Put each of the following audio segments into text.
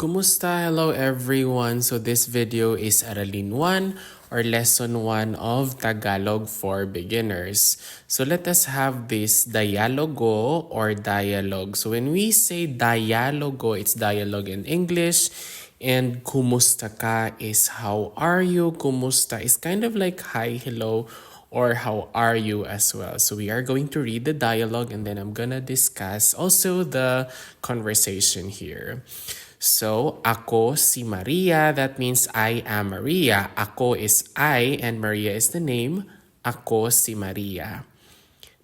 Kumusta? Hello everyone. So this video is Aralin 1 or Lesson 1 of Tagalog for Beginners. So let us have this dialogo or dialogue. So when we say dialogo, it's dialogue in English. And kumusta ka is how are you? Kumusta is kind of like hi, hello, or how are you as well. So we are going to read the dialogue and then I'm gonna discuss also the conversation here. So, ako si Maria, that means I am Maria. Ako is I and Maria is the name. Ako si Maria.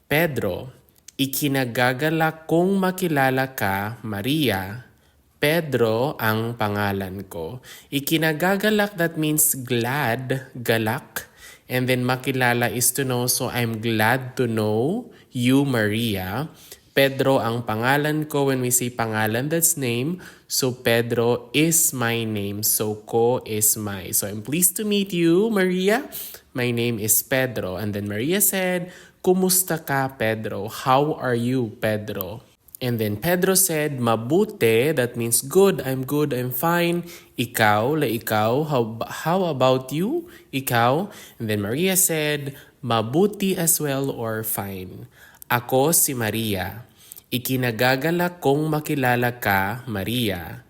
Pedro, ikinagagalak kong makilala ka, Maria. Pedro ang pangalan ko. Ikinagagalak, that means glad, galak. And then makilala is to know, so I'm glad to know you, Maria. Pedro ang pangalan ko. When we say pangalan, that's name. So Pedro is my name. So ko is my. So I'm pleased to meet you, Maria. My name is Pedro. And then Maria said, kumusta ka, Pedro? How are you, Pedro? And then Pedro said, mabuti, that means good, I'm fine. Ikaw, ikaw, how about you? Ikaw. And then Maria said, mabuti as well or fine. Ako si Maria. Ikinagagalak kong makilala ka, Maria.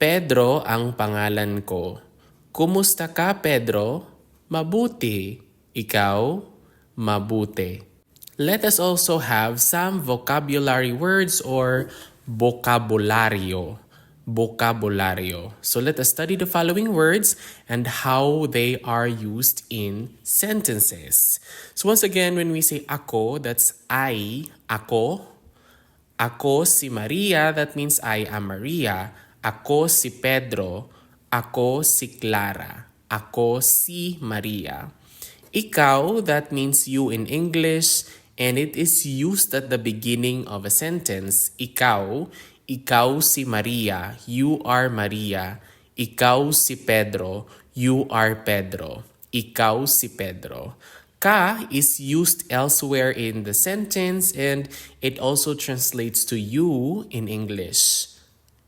Pedro ang pangalan ko. Kumusta ka, Pedro? Mabuti. Ikaw? Mabuti. Let us also have some vocabulary words or vocabulario. Vocabulario. So let us study the following words and how they are used in sentences. So once again, when we say ako, that's I, ako. Ako si Maria, that means I am Maria. Ako si Pedro. Ako si Clara. Ako si Maria. Ikaw, that means you in English, and it is used at the beginning of a sentence. Ikaw, ikaw si Maria, you are Maria. Ikaw si Pedro, you are Pedro. Ikaw si Pedro. Ka is used elsewhere in the sentence and it also translates to you in English.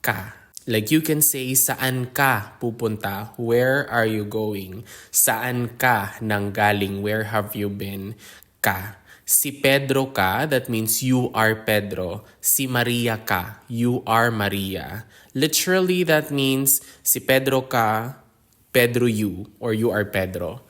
Ka. Like you can say, saan ka pupunta? Where are you going? Saan ka nanggaling? Where have you been? Ka. Si Pedro ka, that means you are Pedro. Si Maria ka, you are Maria. Literally, that means si Pedro ka, Pedro you, or you are Pedro.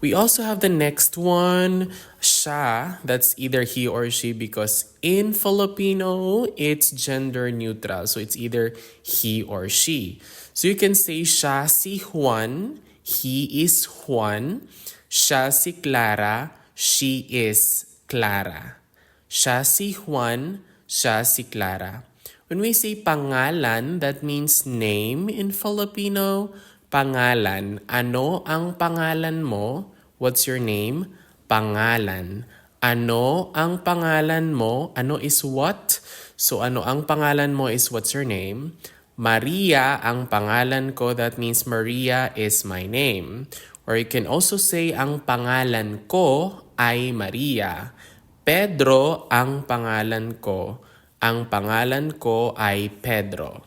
We also have the next one, siya, that's either he or she because in Filipino, it's gender neutral. So it's either he or she. So you can say siya si Juan, he is Juan. Siya si Clara, she is Clara. Siya si Juan, siya si Clara. When we say pangalan, that means name in Filipino. Pangalan. Ano ang pangalan mo? What's your name? Pangalan. Ano ang pangalan mo? Ano is what? So ano ang pangalan mo is what's your name? Maria ang pangalan ko. That means Maria is my name. Or you can also say ang pangalan ko ay Maria. Pedro ang pangalan ko. Ang pangalan ko ay Pedro.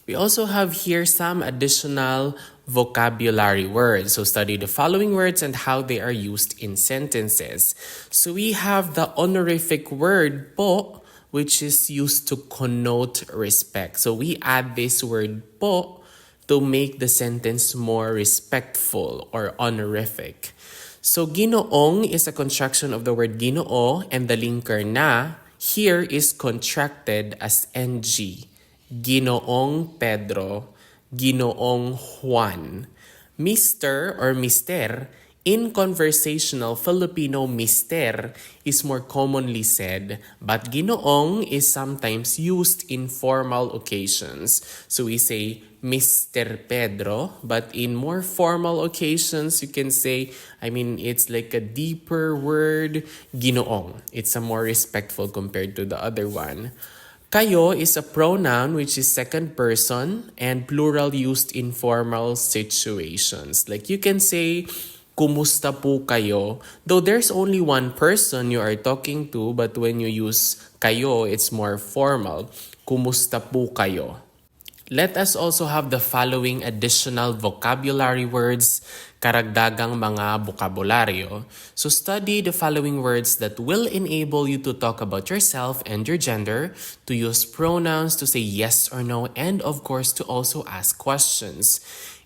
We also have here some additional vocabulary words. So study the following words and how they are used in sentences. So we have the honorific word po, which is used to connote respect. So we add this word po to make the sentence more respectful or honorific. So ginoong is a construction of the word ginoo and the linker na here is contracted as ng. Ginoong Pedro, Ginoong Juan. Mr. or Mister, in conversational Filipino, Mister is more commonly said, but Ginoong is sometimes used in formal occasions. So we say Mr. Pedro, but in more formal occasions, you can say, it's like a deeper word, Ginoong. It's a more respectful compared to the other one. Kayo is a pronoun which is second person and plural used in formal situations. Like you can say, kumusta po kayo? Though there's only one person you are talking to, but when you use kayo, it's more formal. Kumusta po kayo? Let us also have the following additional vocabulary words, karagdagang mga bokabularyo. So study the following words that will enable you to talk about yourself and your gender, to use pronouns, to say yes or no, and of course to also ask questions.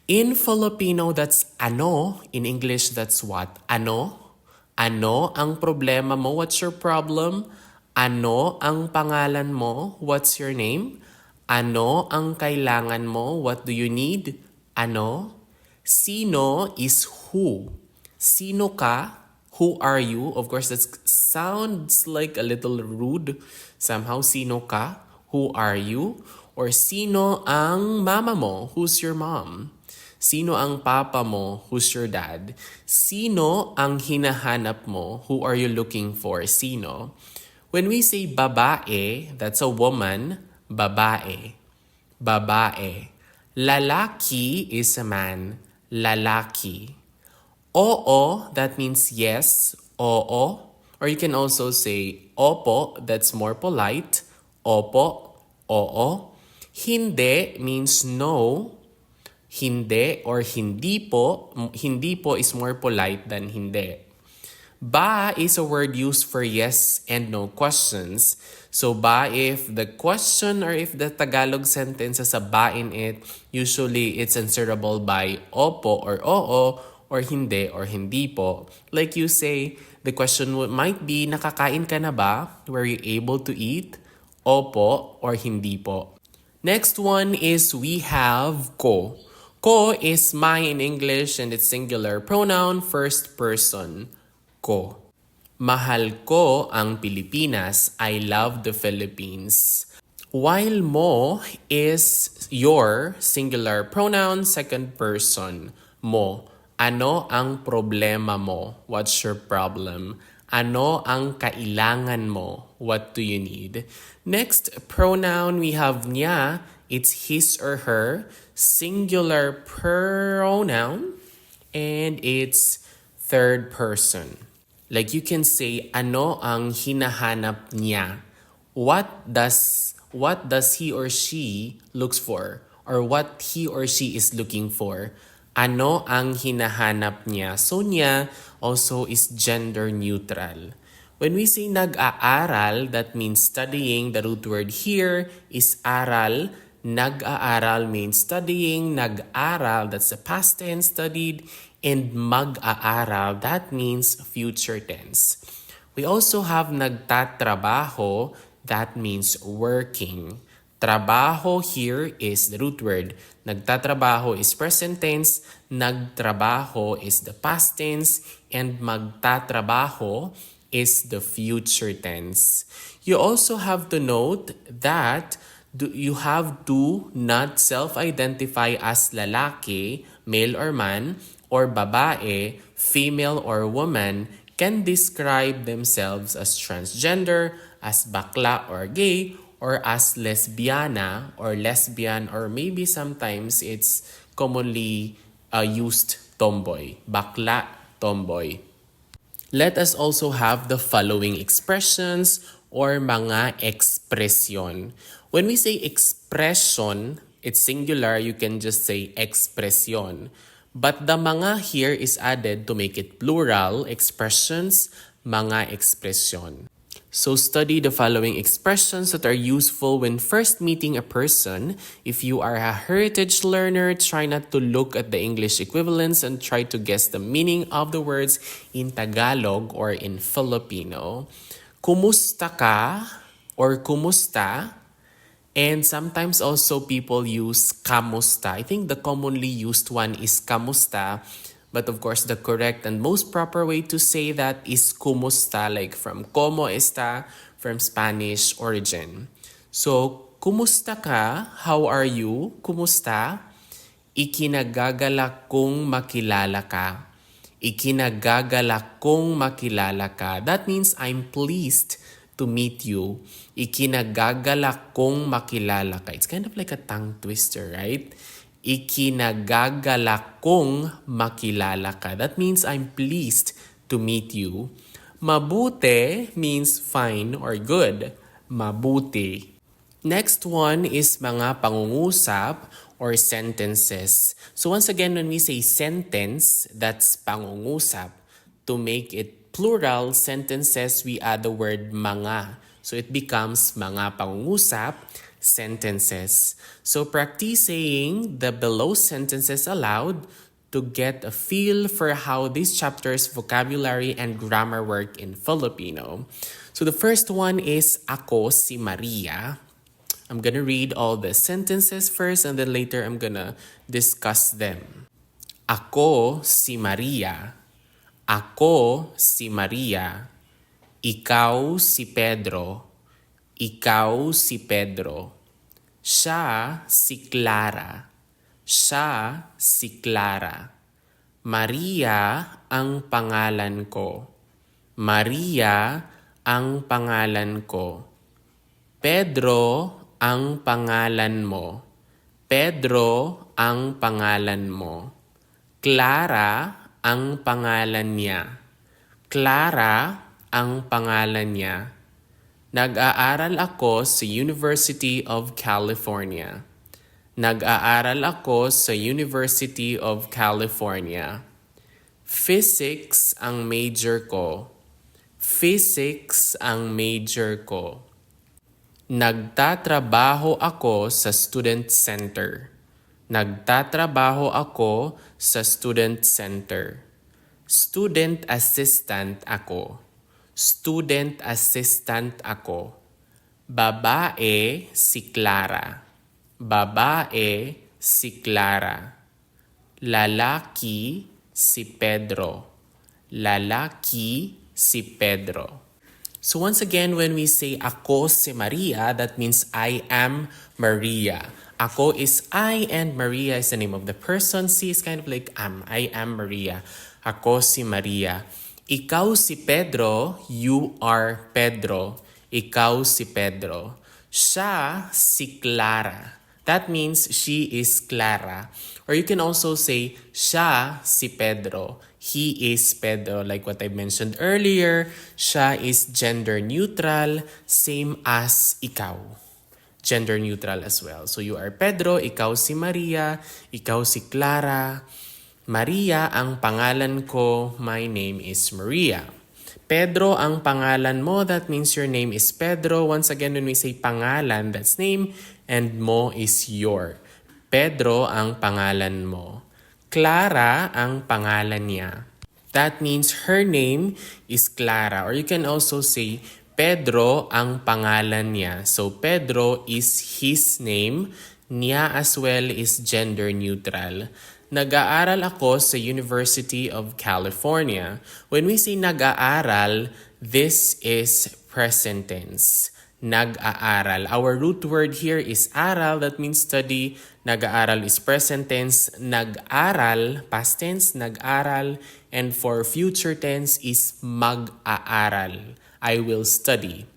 In Filipino, that's ano. In English, that's what? Ano? Ano ang problema mo? What's your problem? Ano ang pangalan mo? What's your name? Ano ang kailangan mo? What do you need? Ano? Sino is who. Sino ka? Who are you? Of course, that sounds like a little rude. Somehow, sino ka? Who are you? Or sino ang mama mo? Who's your mom? Sino ang papa mo? Who's your dad? Sino ang hinahanap mo? Who are you looking for? Sino? When we say babae, that's a woman. Babae. Babae. Lalaki is a man. Lalaki. Oo, that means yes. Oo. Or you can also say opo, that's more polite. Opo. Oo. Hindi means no. Hindi or hindi po. Hindi po is more polite than hindi. Ba is a word used for yes and no questions. So ba, if the question or if the Tagalog sentence has a ba in it, usually it's answerable by opo or oo or hindi po. Like you say, the question might be, nakakain ka na ba? Were you able to eat? Opo or hindi po. Next one is we have ko. Ko is my in English and it's singular pronoun, first person. Ko. Mahal ko ang Pilipinas. I love the Philippines. While mo is your singular pronoun, second person. Mo. Ano ang problema mo? What's your problem? Ano ang kailangan mo? What do you need? Next pronoun, we have niya. It's his or her. Singular pronoun. And it's third person. Like you can say, ano ang hinahanap niya? What does he or she looks for? Or what he or she is looking for? Ano ang hinahanap niya? So niya also is gender neutral. When we say nag-aaral, that means studying. The root word here is aral. Nag-aaral means studying. Nag-aral, that's the past tense, studied. And mag-aaral, that means future tense. We also have nagtatrabaho, that means working. Trabaho here is the root word. Nagtatrabaho is present tense, nagtrabaho is the past tense, and magtatrabaho is the future tense. You also have to note that you have to not self-identify as lalaki, male or man, or babae, female or woman, can describe themselves as transgender, as bakla or gay, or as lesbiana or lesbian, or maybe sometimes it's commonly used tomboy, bakla, tomboy. Let us also have the following expressions or mga ekspresyon. When we say expression, it's singular, you can just say expresyon. But the mga here is added to make it plural, expressions, mga ekspresyon. So study the following expressions that are useful when first meeting a person. If you are a heritage learner, try not to look at the English equivalents and try to guess the meaning of the words in Tagalog or in Filipino. Kumusta ka or kumusta? And sometimes also people use kamusta. I think the commonly used one is kamusta. But of course, the correct and most proper way to say that is kumusta, like from como esta, from Spanish origin. So, kumusta ka? How are you? Kumusta? Ikinagagalak kong makilala ka. Ikinagagalak kong makilala ka. That means I'm pleased to meet you. Ikinagagalak kong makilala ka. It's kind of like a tongue twister, right? Ikinagagalak kong makilala ka. That means I'm pleased to meet you. Mabuti means fine or good. Mabuti. Next one is mga pangungusap or sentences. So once again, when we say sentence, that's pangungusap. To make it plural sentences, we add the word mga. So it becomes mga pangungusap sentences. So practice saying the below sentences aloud to get a feel for how this chapter's vocabulary and grammar work in Filipino. So the first one is Ako si Maria. I'm gonna read all the sentences first and then later I'm gonna discuss them. Ako si Maria. Ako si Maria. Ikaw si Pedro. Ikaw si Pedro. Siya si Clara. Siya si Clara. Maria ang pangalan ko. Maria ang pangalan ko. Pedro ang pangalan mo. Pedro ang pangalan mo. Clara ang pangalan niya. Clara ang pangalan niya. Nag-aaral ako sa University of California. Nag-aaral ako sa University of California. Physics ang major ko. Physics ang major ko. Nagtatrabaho ako sa student center. Nagtatrabaho ako sa student center. Student assistant ako. Student assistant ako. Babae si Clara. Babae si Clara. Lalaki si Pedro. Lalaki si Pedro. So once again, when we say ako si Maria, that means I am Maria. Ako is I and Maria is the name of the person. Si is kind of like I am Maria. Ako si Maria. Ikaw si Pedro, you are Pedro. Ikaw si Pedro. Siya si Clara. That means she is Clara. Or you can also say siya si Pedro. He is Pedro, like what I mentioned earlier. Siya is gender neutral, same as ikaw. Gender neutral as well. So you are Pedro, ikaw si Maria, ikaw si Clara. Maria ang pangalan ko, my name is Maria. Pedro ang pangalan mo, that means your name is Pedro. Once again, when we say pangalan, that's name, and mo is your. Pedro ang pangalan mo. Clara ang pangalan niya. That means her name is Clara. Or you can also say, Pedro ang pangalan niya. So, Pedro is his name. Niya as well is gender neutral. Nag-aaral ako sa University of California. When we say nag-aaral, this is present tense. Nag-aaral. Our root word here is aral, that means study. Nag-aaral is present tense. Nag-aral, past tense, nag-aral. And for future tense is mag-aaral. I will study.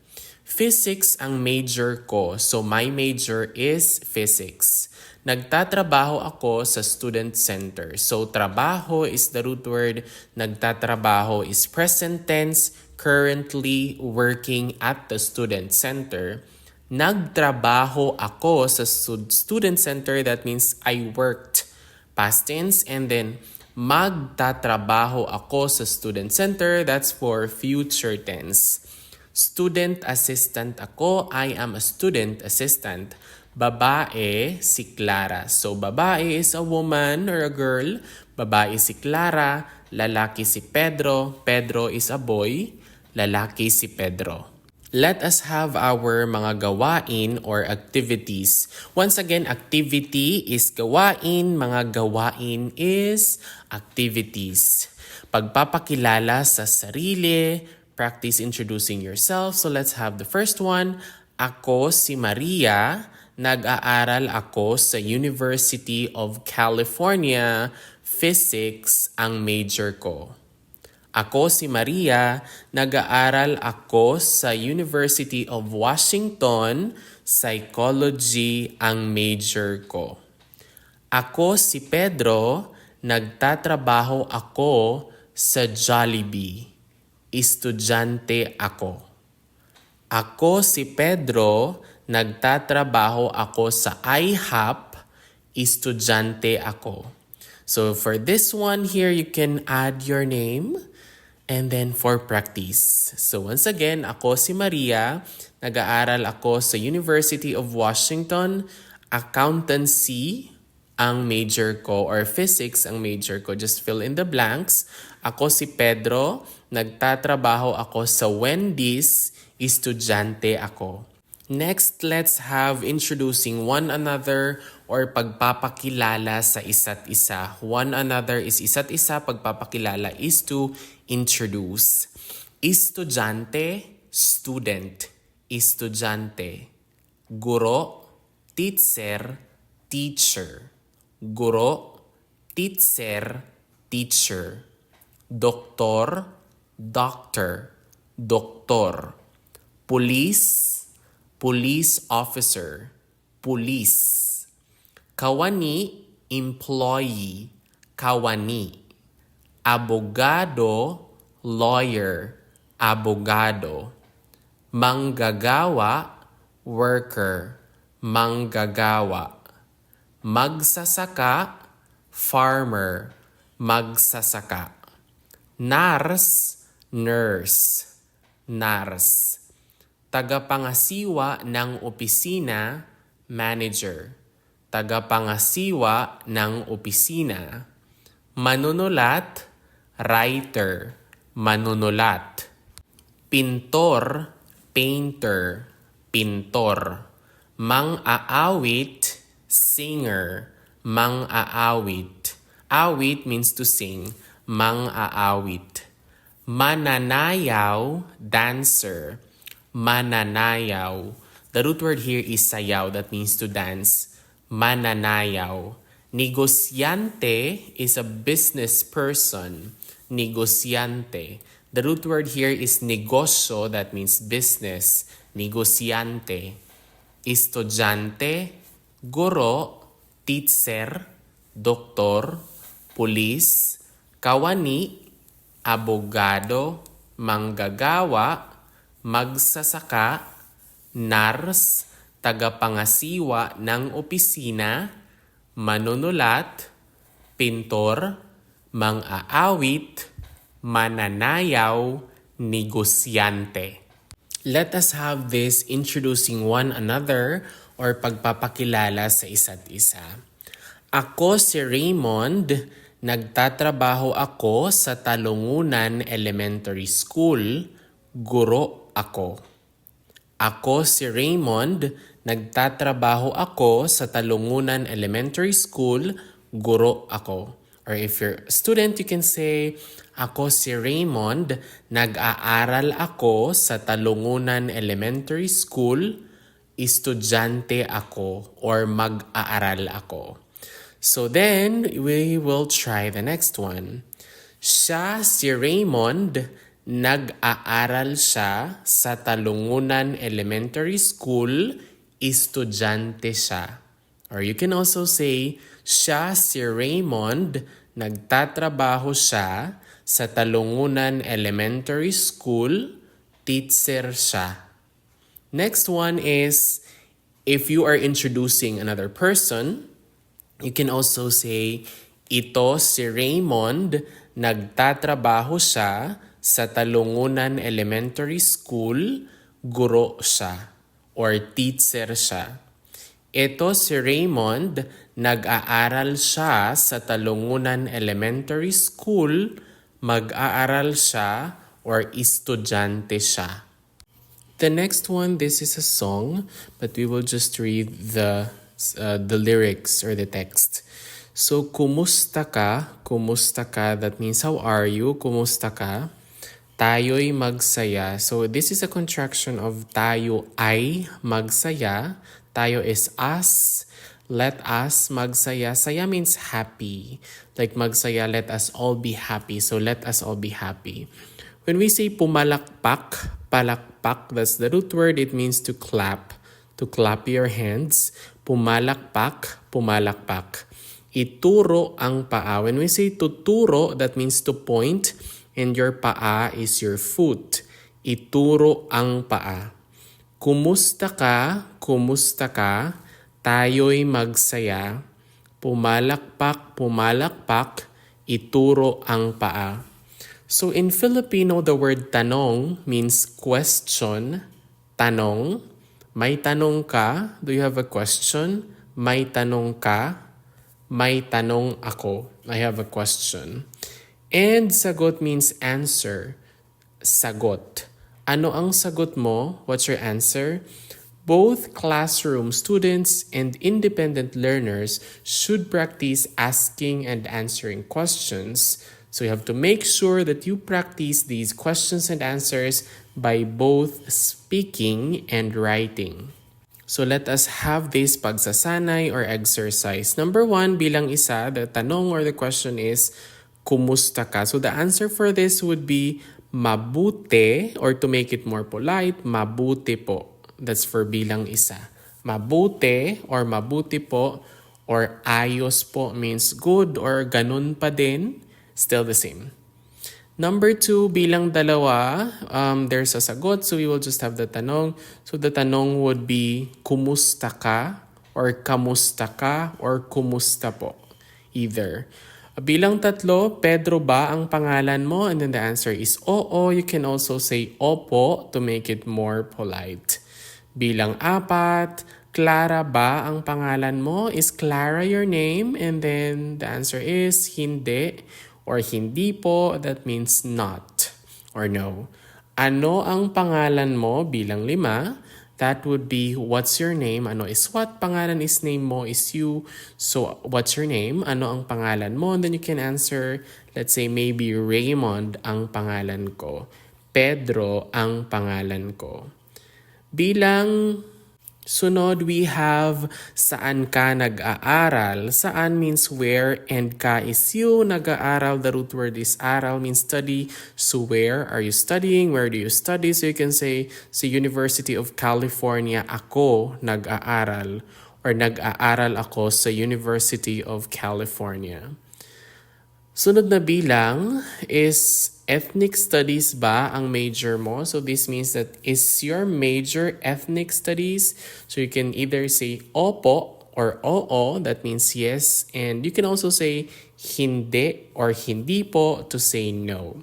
Physics ang major ko, so my major is physics. Nagtatrabaho ako sa student center. So trabaho is the root word. Nagtatrabaho is present tense. Currently working at the student center. Nagtrabaho ako sa student center. That means I worked. Past tense. And then magtatrabaho ako sa student center. That's for future tense. Student assistant ako. I am a student assistant. Babae si Clara. So babae is a woman or a girl. Babae si Clara. Lalaki si Pedro. Pedro is a boy. Lalaki si Pedro. Let us have our mga gawain or activities. Once again, activity is gawain. Mga gawain is activities. Pagpapakilala sa sarili. Practice introducing yourself. So let's have the first one. Ako si Maria. Nag-aaral ako sa University of California. Physics ang major ko. Ako si Maria, nag-aaral ako sa University of Washington, Psychology ang major ko. Ako si Pedro, nagtatrabaho ako sa Jollibee. Estudyante ako. Ako si Pedro, nagtatrabaho ako sa IHOP, estudyante ako. So for this one here, you can add your name and then for practice. So once again, ako si Maria, nag-aaral ako sa University of Washington, accountancy ang major ko or physics ang major ko. Just fill in the blanks. Ako si Pedro, nagtatrabaho ako sa Wendy's, estudyante ako. Next, let's have introducing one another or pagpapakilala sa isa't isa. One another is isa't isa, pagpapakilala is to introduce. Estudyante, student. Estudyante. Guro, teacher, teacher. Guro, teacher, teacher. Doktor, doctor, doktor. Police, police officer, police. Kawani, employee, kawani. Abogado, lawyer, abogado. Manggagawa, worker, manggagawa. Magsasaka, farmer, magsasaka. Nurse, nurse, nurse. Tagapangasiwa ng opisina, manager. Tagapangasiwa ng opisina. Manunulat, writer, manunulat. Pintor, painter, pintor. Mang-aawit, singer, mang-aawit. Awit means to sing, mang-aawit. Mananayaw, dancer, mananayaw. The root word here is sayaw, that means to dance. Mananayaw. Negosyante is a business person. Negosyante. The root word here is negosyo, that means business. Negosyante. Estudyante, guro, teacher, doktor, pulis, kawani, abogado, manggagawa, magsasaka, nurse, tagapangasiwa ng opisina, manunulat, pintor, mang-aawit, mananayaw, negosyante. Let us have this introducing one another or pagpapakilala sa isa't isa. Ako si Raymond, nagtatrabaho ako sa Talungunan Elementary School, guro ako. Ako si Raymond, nagtatrabaho ako sa Talungunan Elementary School, guro ako. Or if you're a student, you can say, ako si Raymond, nag-aaral ako sa Talungunan Elementary School, estudyante ako or mag-aaral ako. So then, we will try the next one. Siya si Raymond, nag-aaral siya sa Talungunan Elementary School, estudyante siya. Or you can also say, siya si Raymond, nagtatrabaho siya sa Talungunan Elementary School, teacher siya. Next one is, if you are introducing another person, you can also say, ito si Raymond, nagtatrabaho siya sa Talungunan Elementary School, guro siya or teacher siya. Ito si Raymond, nag-aaral siya sa Talungunan Elementary School, mag-aaral siya or estudyante siya. The next one, this is a song, but we will just read the lyrics or the text. So, kumusta ka? Kumusta ka? That means, how are you? Kumusta ka? Tayo'y magsaya. So, this is a contraction of tayo ay magsaya. Tayo is us. Let us magsaya. Saya means happy. Like magsaya, let us all be happy. So, let us all be happy. When we say pumalakpak, palakpak, that's the root word. It means to clap your hands. Pumalakpak, pumalakpak. Ituro ang paa. When we say tuturo, that means to point, and your paa is your foot. Ituro ang paa. Kumusta ka? Kumusta ka? Tayo'y magsaya. Pumalakpak, pumalakpak, ituro ang paa. So in Filipino, the word tanong means question. Tanong. May tanong ka? Do you have a question? May tanong ka? May tanong ako. I have a question. And sagot means answer. Sagot. Ano ang sagot mo? What's your answer? Both classroom students and independent learners should practice asking and answering questions. So you have to make sure that you practice these questions and answers by both speaking and writing. So let us have this pagsasanay or exercise. Number 1, bilang isa, the tanong or the question is, kumusta ka? So the answer for this would be, mabuti, or to make it more polite, mabuti po. That's for bilang isa. Mabuti or mabuti po or ayos po means good or ganun pa din, still the same. Number 2, bilang dalawa, there's a sagot, so we will just have the tanong. So the tanong would be, kumusta ka? Or kamusta ka? Or kumusta po? Either. Bilang tatlo, Pedro ba ang pangalan mo? And then the answer is oo. You can also say opo to make it more polite. Bilang apat, Clara ba ang pangalan mo? Is Clara your name? And then the answer is hindi or hindi po. That means not or no. Ano ang pangalan mo? Bilang 5. That would be, what's your name? Ano is what? Pangalan is name mo is you. So, what's your name? Ano ang pangalan mo? And then you can answer, let's say, maybe Raymond ang pangalan ko. Pedro ang pangalan ko. Bilang sunod, we have saan ka nag-aaral. Saan means where and ka is you. Nag-aaral, the root word is aral, means study. So where are you studying? Where do you study? So you can say, sa University of California, ako nag-aaral. Or nag-aaral ako sa University of California. Sunod na bilang is ethnic studies ba ang major mo? So this means that is your major ethnic studies? So you can either say opo or oo, that means yes. And you can also say hindi or hindi po to say no.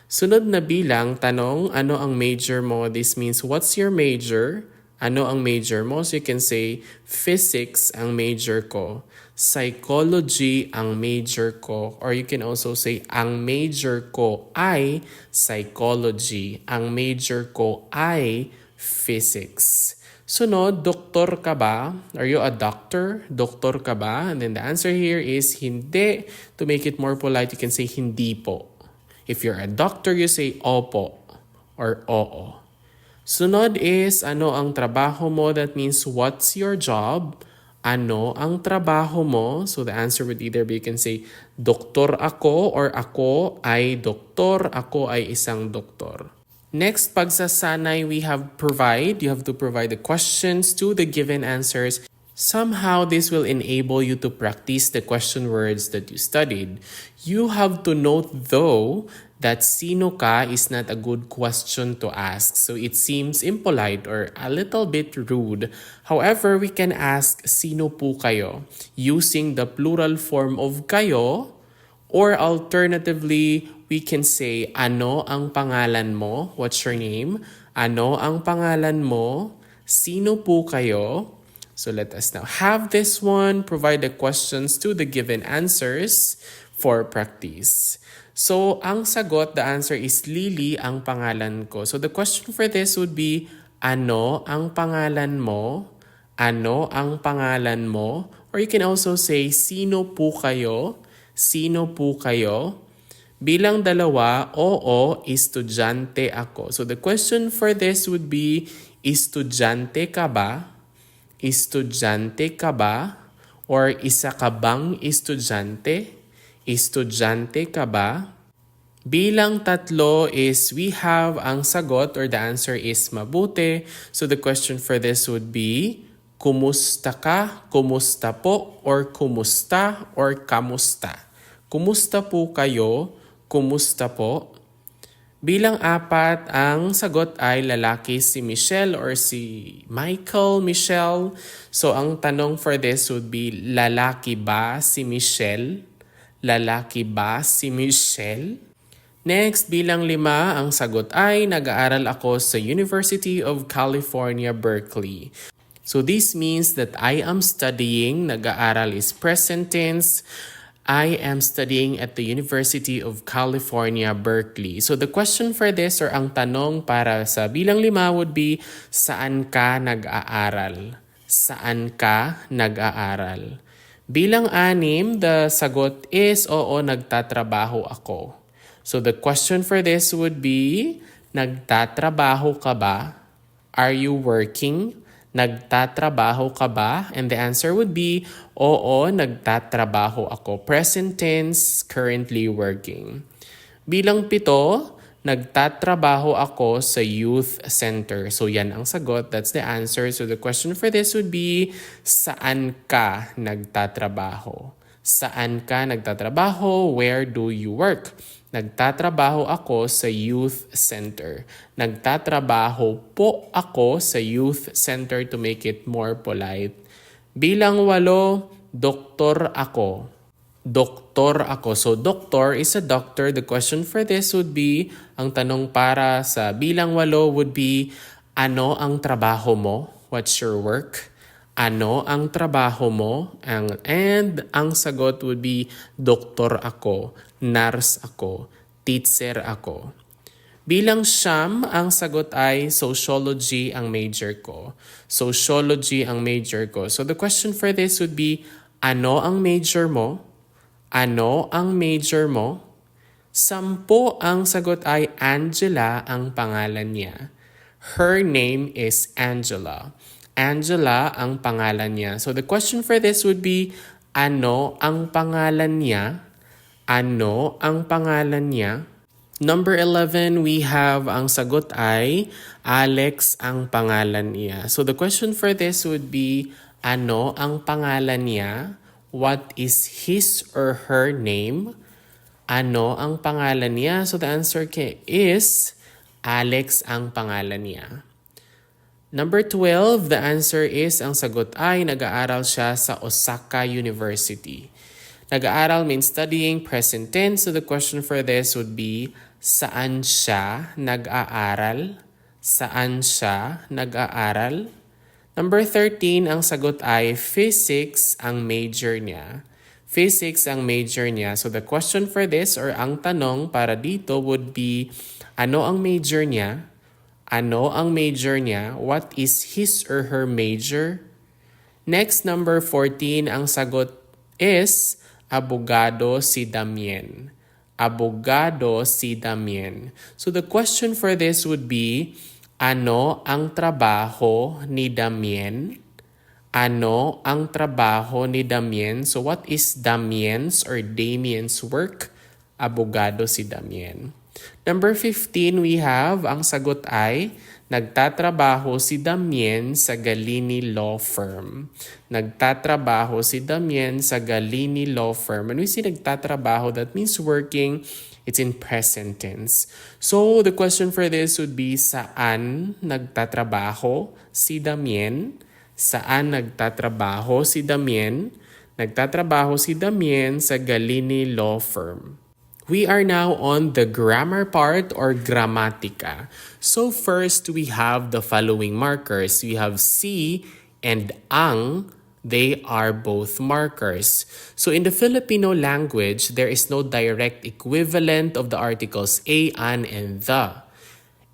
Sunod na bilang, tanong, ano ang major mo? This means what's your major? Ano ang major mo? So you can say physics ang major ko. Psychology ang major ko. Or you can also say, ang major ko ay psychology. Ang major ko ay physics. Sunod, doktor ka ba? Are you a doctor? Doktor ka ba? And then the answer here is hindi. To make it more polite, you can say hindi po. If you're a doctor, you say opo or oo. Sunod is, ano ang trabaho mo? That means, what's your job? Ano ang trabaho mo? So the answer would either be, you can say, doktor ako or ako ay doktor. Ako ay isang doktor. Next, pagsasanay, we have provide. You have to provide the questions to the given answers. Somehow, this will enable you to practice the question words that you studied. You have to note, though, that sino ka is not a good question to ask. So it seems impolite or a little bit rude. However, we can ask sino po kayo using the plural form of kayo, or alternatively, we can say ano ang pangalan mo? What's your name? Ano ang pangalan mo? Sino po kayo? So let us now have this one, provide the questions to the given answers for practice. So, ang sagot, the answer is Lily ang pangalan ko. So, the question for this would be, ano ang pangalan mo? Ano ang pangalan mo? Or you can also say, sino po kayo? Sino po kayo? Bilang dalawa, oo, estudyante ako. So, the question for this would be, estudyante ka ba? Estudyante ka ba? Or isa ka bang estudyante? Estudyante ka ba? Bilang tatlo is we have ang sagot or the answer is mabuti. So the question for this would be, kumusta ka, kumusta po, or kumusta, or kamusta. Kumusta po kayo, kumusta po. Bilang 4, ang sagot ay lalaki si Michelle or si Michael, Michelle. So ang tanong for this would be, lalaki ba si Michelle? Lalaki ba si Michelle? Next, bilang 5, ang sagot ay nag-aaral ako sa University of California, Berkeley. So this means that I am studying, nag-aaral is present tense. I am studying at the University of California, Berkeley. So the question for this or ang tanong para sa bilang 5 would be, saan ka nag-aaral? Saan ka nag-aaral? Bilang 6, the sagot is, oo, nagtatrabaho ako. So the question for this would be, nagtatrabaho ka ba? Are you working? Nagtatrabaho ka ba? And the answer would be, oo, nagtatrabaho ako. Present tense, currently working. Bilang 7, nagtatrabaho ako sa youth center. So yan ang sagot. That's the answer. So the question for this would be, saan ka nagtatrabaho? Saan ka nagtatrabaho? Where do you work? Nagtatrabaho ako sa youth center. Nagtatrabaho po ako sa youth center to make it more polite. Bilang 8, doktor ako. Doktor ako. So, doctor is a doctor. The question for this would be, ang tanong para sa bilang 8 would be, ano ang trabaho mo? What's your work? Ano ang trabaho mo? And ang sagot would be, doktor ako, nurse ako, teacher ako. Bilang 9, ang sagot ay sociology ang major ko. Sociology ang major ko. So the question for this would be, ano ang major mo? Ano ang major mo? 10, ang sagot ay Angela ang pangalan niya. Her name is Angela. Angela ang pangalan niya. So the question for this would be, ano ang pangalan niya? Ano ang pangalan niya? Number 11, we have ang sagot ay Alex ang pangalan niya. So the question for this would be, ano ang pangalan niya? What is his or her name? Ano ang pangalan niya? So the answer is Alex ang pangalan niya. Number 12, the answer is, ang sagot ay nag-aaral siya sa Osaka University. Nag-aaral means studying, present tense. So the question for this would be, saan siya nag-aaral? Saan siya nag-aaral? Number 13, ang sagot ay physics ang major niya. Physics ang major niya. So the question for this or ang tanong para dito would be, ano ang major niya? Ano ang major niya? What is his or her major? Next, number 14, ang sagot is abogado si Damien. Abogado si Damien. So the question for this would be, ano ang trabaho ni Damien? Ano ang trabaho ni Damien? So what is Damien's or Damien's work? Abogado si Damien. Number 15, we have, ang sagot ay, nagtatrabaho si Damien sa Galini Law Firm. Nagtatrabaho si Damien sa Galini Law Firm. When we say nagtatrabaho, that means working. It's in present tense. So the question for this would be, saan nagtatrabaho si Damien? Saan nagtatrabaho si Damien? Nagtatrabaho si Damien sa Galini Law Firm. We are now on the grammar part or grammatica. So first, we have the following markers. We have si and ang. They are both markers. So in the Filipino language, there is no direct equivalent of the articles a, an, and the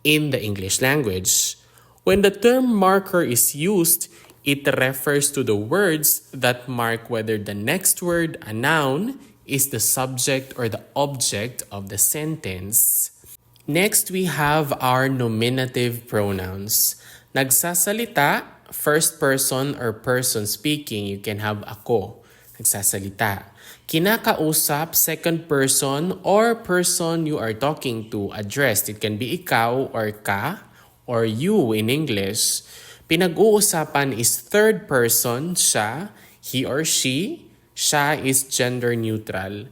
in the English language. When the term marker is used, it refers to the words that mark whether the next word, a noun, is the subject or the object of the sentence. Next, we have our nominative pronouns. Nagsasalita, first person or person speaking, you can have ako. Nagsasalita. Kinakausap, second person or person you are talking to, addressed. It can be ikaw or ka or you in English. Pinag-uusapan is third person, siya, he or she. Siya is gender neutral.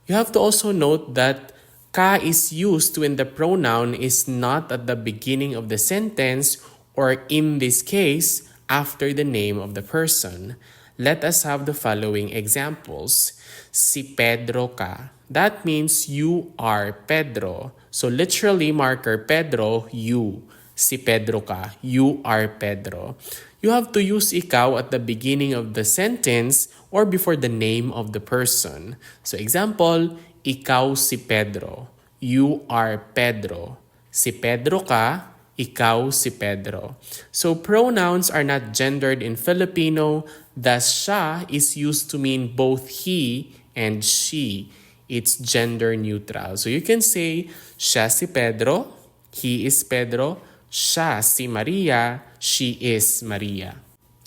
You have to also note that Ka is used when the pronoun is not at the beginning of the sentence or in this case, after the name of the person. Let us have the following examples. Si Pedro ka. That means you are Pedro. So literally marker Pedro, you. Si Pedro ka. You are Pedro. You have to use ikaw at the beginning of the sentence or before the name of the person. So example, ikaw si Pedro. You are Pedro. Si Pedro ka, ikaw si Pedro. So pronouns are not gendered in Filipino, thus siya is used to mean both he and she. It's gender neutral. So you can say, siya si Pedro, he is Pedro, siya si Maria, she is Maria.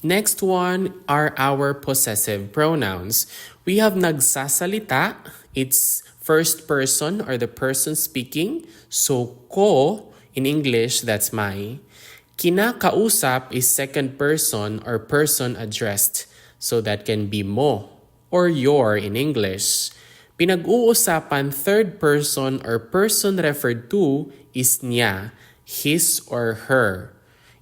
Next one are our possessive pronouns. We have nagsasalita, it's first person or the person speaking. So ko, in English, that's my. Kinakausap is second person or person addressed. So that can be mo or your in English. Pinag-uusapan third person or person referred to is niya, his or her.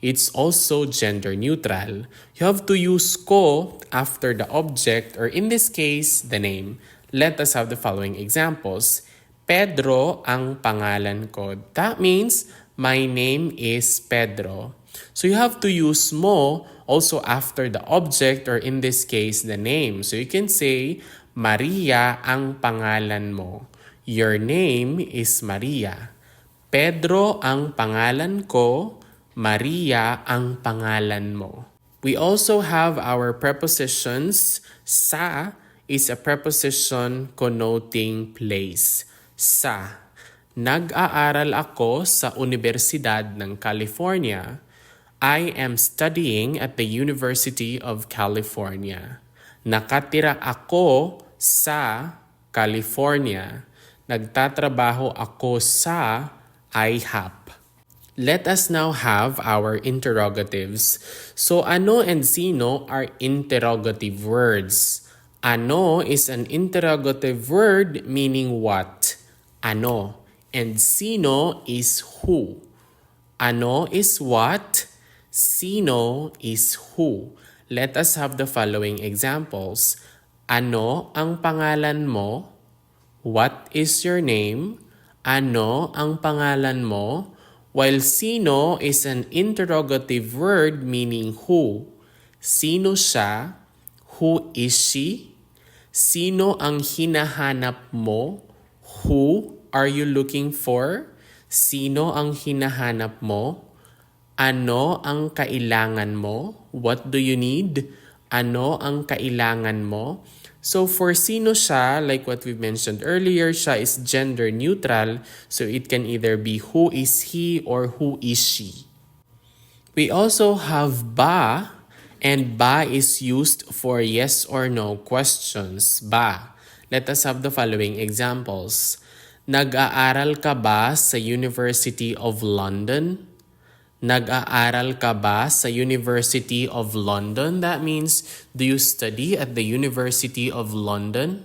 It's also gender neutral. You have to use ko after the object or in this case, the name. Let us have the following examples. Pedro ang pangalan ko. That means my name is Pedro. So you have to use mo also after the object or in this case, the name. So you can say, Maria ang pangalan mo. Your name is Maria. Pedro ang pangalan ko. Maria ang pangalan mo. We also have our prepositions. Sa is a preposition connoting place. Sa. Nag-aaral ako sa Universidad ng California. I am studying at the University of California. Nakatira ako sa California. Nagtatrabaho ako sa IHOP. Let us now have our interrogatives. So ano and sino are interrogative words. Ano is an interrogative word meaning what? Ano. And sino is who. Ano is what? Sino is who. Let us have the following examples. Ano ang pangalan mo? What is your name? Ano ang pangalan mo? While sino is an interrogative word meaning who. Sino siya? Who is she? Sino ang hinahanap mo? Who are you looking for? Sino ang hinahanap mo? Ano ang kailangan mo? What do you need? Ano ang kailangan mo? So for sino siya, like what we mentioned earlier, siya is gender neutral. So it can either be who is he or who is she. We also have ba, and ba is used for yes or no questions. Ba. Let us have the following examples. Nag-aaral ka ba sa University of London? Nag-aaral ka ba sa University of London? That means, do you study at the University of London?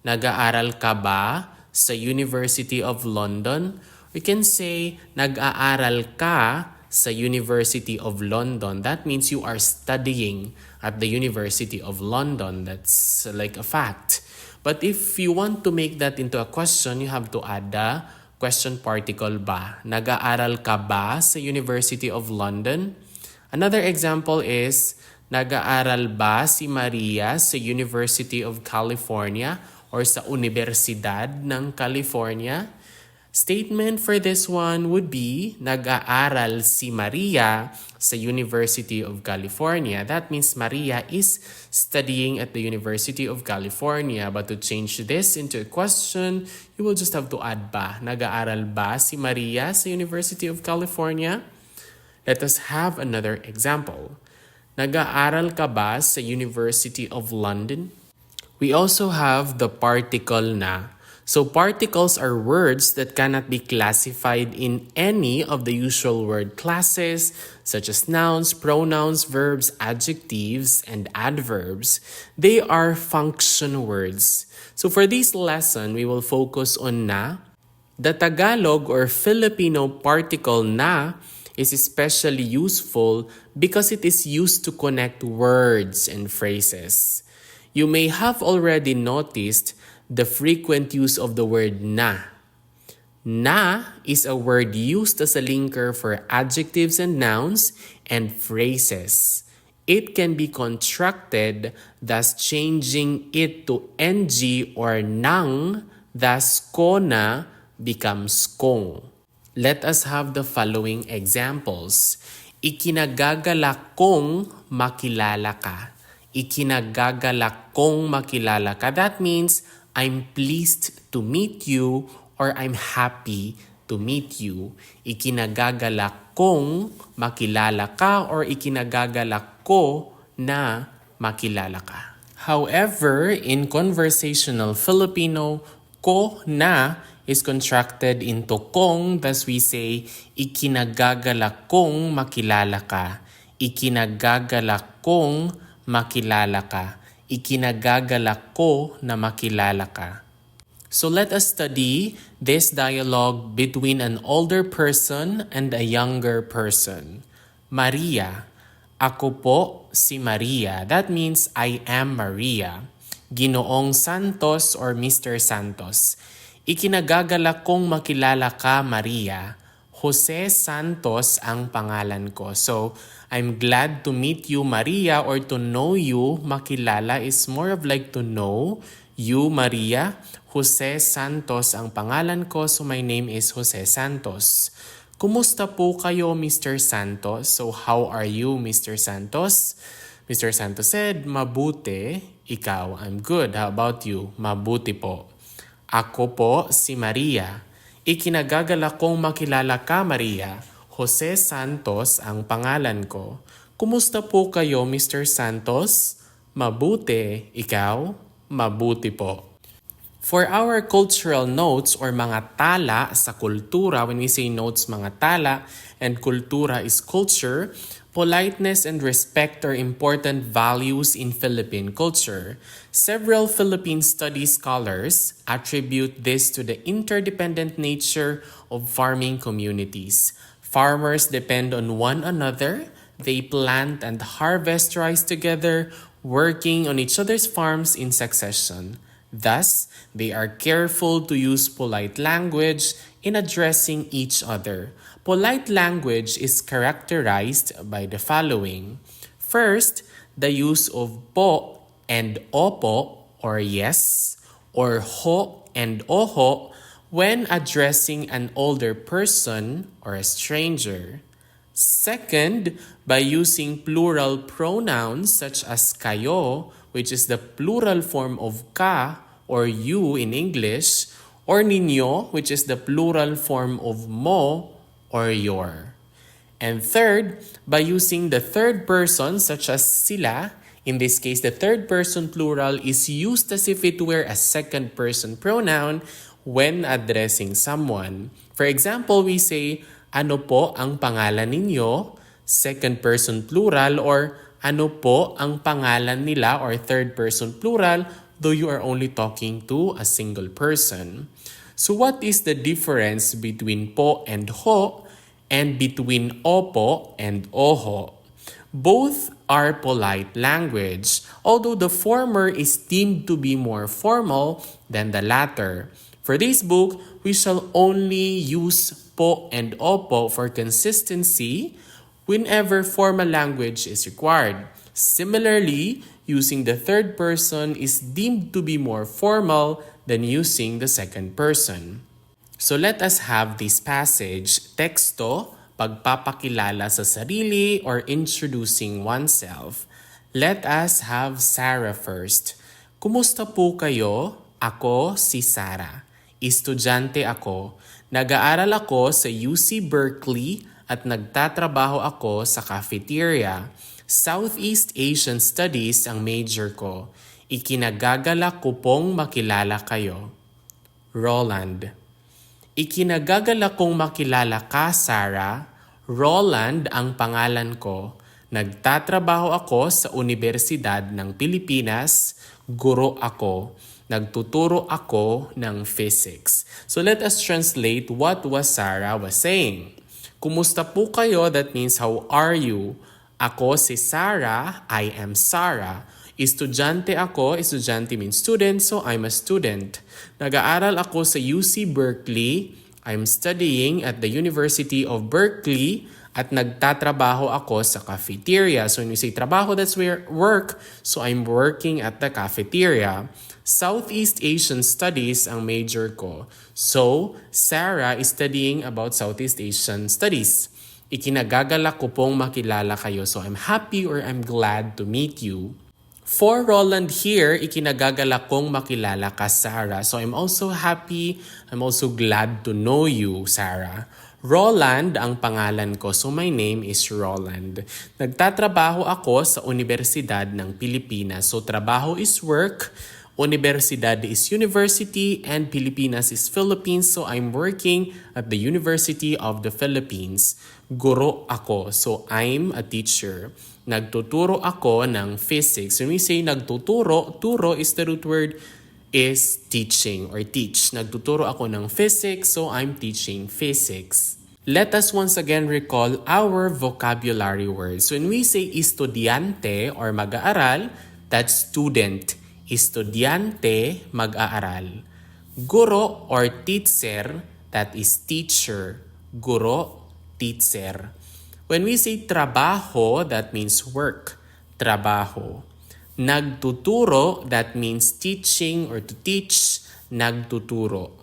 Nag-aaral ka ba sa University of London? We can say, nag-aaral ka sa University of London. That means you are studying at the University of London. That's like a fact. But if you want to make that into a question, you have to add the question particle ba. Nag-aaral ka ba sa University of London? Another example is, nag-aaral ba si Maria sa University of California or sa Universidad ng California? Statement for this one would be, nag-aaral si Maria sa University of California. That means Maria is studying at the University of California. But to change this into a question, you will just have to add ba. Nag-aaral ba si Maria sa University of California? Let us have another example. Nag-aaral ka ba sa University of London? We also have the particle na. So particles are words that cannot be classified in any of the usual word classes, such as nouns, pronouns, verbs, adjectives, and adverbs. They are function words. So for this lesson, we will focus on na, The Tagalog or Filipino particle na is especially useful because it is used to connect words and phrases. You may have already noticed the frequent use of the word na. Na is a word used as a linker for adjectives and nouns and phrases. It can be contracted, thus changing it to ng or nang, thus ko na becomes kong. Let us have the following examples. Ikinagagalak kong makilala ka. Ikinagagalak kong makilala ka. That means I'm pleased to meet you or I'm happy to meet you. Ikinagagalak kong makilala ka or ikinagagalak ko na makilala ka. However, in conversational Filipino, ko na is contracted into kong, thus we say, ikinagagalak kong makilala ka. Ikinagagalak kong makilala ka. Ikinagagalak ko na makilala ka. So let us study this dialogue between an older person and a younger person. Maria, ako po si Maria. That means I am Maria. Ginoong Santos or Mr. Santos. Ikinagagalak kong makilala ka, Maria. Jose Santos ang pangalan ko. So, I'm glad to meet you, Maria, or to know you. Makilala is more of like to know you, Maria. Jose Santos ang pangalan ko, so my name is Jose Santos. Kumusta po kayo, Mr. Santos? So, how are you, Mr. Santos? Mr. Santos said, mabuti. Ikaw, I'm good. How about you? Mabuti po. Ako po si Maria. Ikinagagalak kong makilala ka, Maria. Jose Santos ang pangalan ko. Kumusta po kayo, Mr. Santos? Mabuti. Ikaw? Mabuti po. For our cultural notes or mga tala sa kultura, when we say notes, mga tala, and kultura is culture, politeness and respect are important values in Philippine culture. Several Philippine study scholars attribute this to the interdependent nature of farming communities. Farmers depend on one another. They plant and harvest rice together, working on each other's farms in succession. Thus, they are careful to use polite language in addressing each other. Polite language is characterized by the following. First, the use of po and opo or yes, or ho and oho when addressing an older person or a stranger. Second, by using plural pronouns such as kayo, which is the plural form of ka or you in English, or ninyo, which is the plural form of mo or your. And third, by using the third person such as sila. In this case, the third person plural is used as if it were a second person pronoun when addressing someone. For example, we say, ano po ang pangalan ninyo? Second person plural, or ano po ang pangalan nila, or third person plural, though you are only talking to a single person. So what is the difference between po and ho and between opo and oho? Both are polite language, although the former is deemed to be more formal than the latter. For this book, we shall only use po and opo for consistency whenever formal language is required. Similarly, using the third person is deemed to be more formal than using the second person. So let us have this passage, teksto, pagpapakilala sa sarili or introducing oneself. Let us have Sarah first. Kumusta po kayo? Ako si Sarah. Estudyante ako. Nag-aaral ako sa UC Berkeley at nagtatrabaho ako sa cafeteria. Southeast Asian Studies ang major ko. Ikinagagalak ko pong makilala kayo. Roland. Ikinagagalak kong makilala ka, Sarah. Roland ang pangalan ko. Nagtatrabaho ako sa Universidad ng Pilipinas. Guro ako. Nagtuturo ako ng physics. So let us translate what was Sarah was saying. Kumusta po kayo? That means how are you? Ako si Sarah, I am Sarah. Estudyante ako, estudyante means student, so I'm a student. Nag-aaral ako sa UC Berkeley. I'm studying at the University of Berkeley at nagtatrabaho ako sa cafeteria. So when we say trabaho, that's where work. So I'm working at the cafeteria. Southeast Asian Studies ang major ko. So Sarah is studying about Southeast Asian Studies. Ikinagagalak ko pong makilala kayo. So I'm happy or I'm glad to meet you. For Roland here, ikinagagalak kong makilala ka, Sarah. So I'm also happy, I'm also glad to know you, Sarah. Roland ang pangalan ko, so my name is Roland. Nagtatrabaho ako sa Universidad ng Pilipinas. So trabaho is work, Universidad is university, and Pilipinas is Philippines. So I'm working at the University of the Philippines. Guro ako, so I'm a teacher. Nagtuturo ako ng physics. When we say nagtuturo, turo is the root word is teaching or teach. Nagtuturo ako ng physics, so I'm teaching physics. Let us once again recall our vocabulary words. When we say estudyante or mag-aaral, that's student. Estudyante, mag-aaral. Guro or teacher, that is teacher. Guro, teacher. When we say trabaho, that means work. Trabaho. Nagtuturo, that means teaching or to teach. Nagtuturo.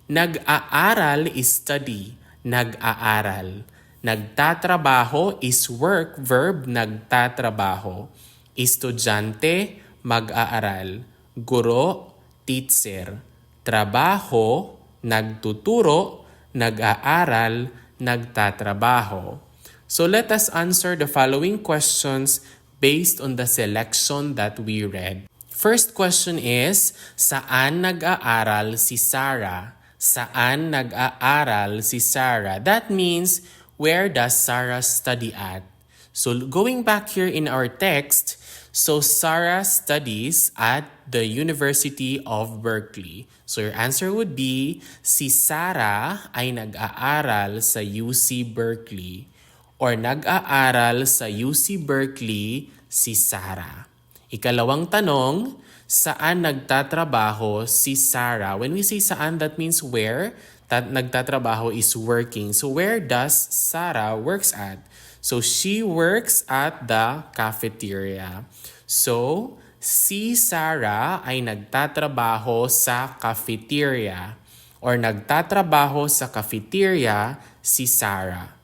Nag-aaral is study. Nag-aaral. Nagtatrabaho is work, verb, nagtatrabaho. Estudyante, mag-aaral. Guro, teacher. Trabaho, nagtuturo. Nag-aaral, nagtatrabaho. So let us answer the following questions based on the selection that we read. First question is, saan nag-aaral si Sarah? Saan nag-aaral si Sarah? That means, where does Sarah study at? So going back here in our text, so Sarah studies at the University of Berkeley. So your answer would be, si Sarah ay nag-aaral sa UC Berkeley. Or nag-aaral sa UC Berkeley si Sarah. Ikalawang tanong, saan nagtatrabaho si Sarah? When we say saan, that means where. Nagtatrabaho is working. So where does Sarah works at? So she works at the cafeteria. So si Sarah ay nagtatrabaho sa cafeteria. Or nagtatrabaho sa cafeteria si Sarah.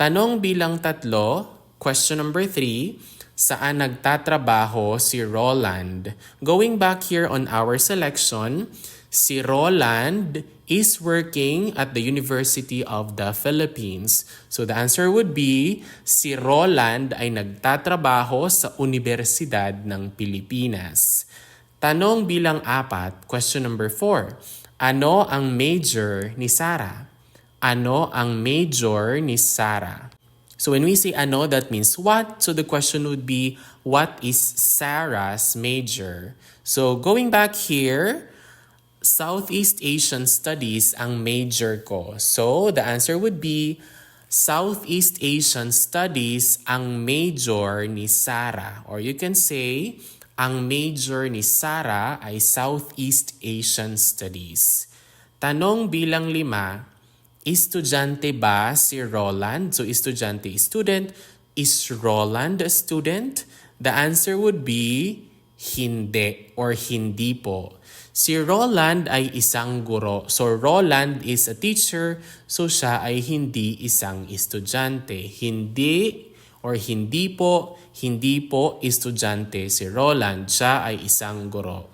Tanong bilang 3, question number 3, saan nagtatrabaho si Roland? Going back here on our selection, si Roland is working at the University of the Philippines. So the answer would be, si Roland ay nagtatrabaho sa Universidad ng Pilipinas. Tanong bilang 4, question number 4, ano ang major ni Sarah? Ano ang major ni Sarah? So when we say ano, that means what? So the question would be, what is Sarah's major? So going back here, Southeast Asian Studies ang major ko. So the answer would be, Southeast Asian Studies ang major ni Sarah. Or you can say, ang major ni Sarah ay Southeast Asian Studies. Tanong bilang 5, estudyante ba si Roland? So estudyante is student. Is Roland a student? The answer would be hindi or hindi po. Si Roland ay isang guro. So Roland is a teacher. So siya ay hindi isang estudyante. Hindi or hindi po estudyante si Roland. Siya ay isang guro.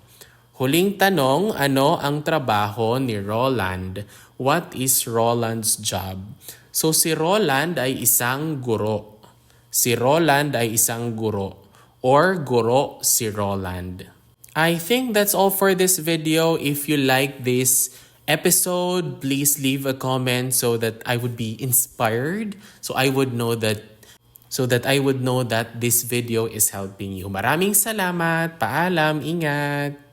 Huling tanong, ano ang trabaho ni Roland? What is Roland's job? So si Roland ay isang guro. Si Roland ay isang guro. Or guro si Roland. I think that's all for this video. If you like this episode, please leave a comment so that I would be inspired. So I would know that this video is helping you. Maraming salamat. Paalam. Ingat.